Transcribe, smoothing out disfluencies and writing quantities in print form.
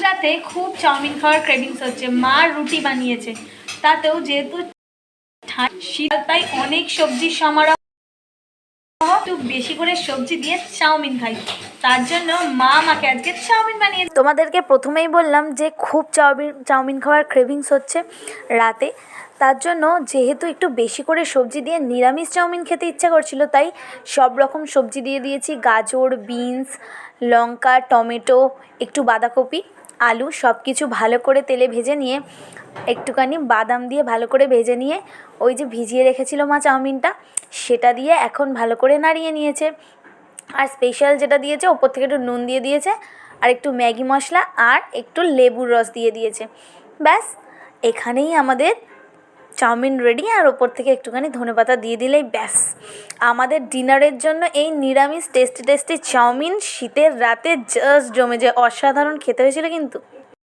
রাতে খুব চাউমিন খাওয়ার ক্রেভিংস হচ্ছে। মা রুটি বানিয়েছে, তাতেও যেহেতু শীত তাই অনেক সবজির সমারোহ, একটু বেশি করে সবজি দিয়ে চাউমিন খাই, তার জন্য মা আমাকে আজকে চাউমিন বানিয়েছে। তোমাদেরকে প্রথমেই বললাম যে খুব চাউমিন খাওয়ার ক্রেভিংস হচ্ছে রাতে, তার জন্য যেহেতু একটু বেশি করে সবজি দিয়ে নিরামিষ চাউমিন খেতে ইচ্ছা করছিল, তাই সব রকম সবজি দিয়ে দিয়েছি। গাজর, বিনস, লঙ্কা, টমেটো, একটু বাঁধাকপি, আলু সব কিছু ভালো করে তেলে ভেজে নিয়ে, একটুখানি বাদাম দিয়ে ভালো করে ভেজে নিয়ে, ওই যে ভিজিয়ে রেখেছিল মা চাউমিনটা, সেটা দিয়ে এখন ভালো করে নাড়িয়ে নিয়েছে। আর স্পেশাল যেটা দিয়েছে, ওপর থেকে একটু নুন দিয়ে দিয়েছে, আর একটু ম্যাগি মশলা আর একটু লেবুর রস দিয়ে দিয়েছে। ব্যাস, এখানেই আমাদের চাউমিন রেডি। আর ওপর থেকে একটুখানি ধনেপাতা দিয়ে দিলেই ব্যাস আমাদের ডিনারের জন্য এই নিরামিষ টেস্টি টেস্টি চাউমিন শীতের রাতে জাস্ট জমে যায়। অসাধারণ খেতে হয়েছিল কিন্তু।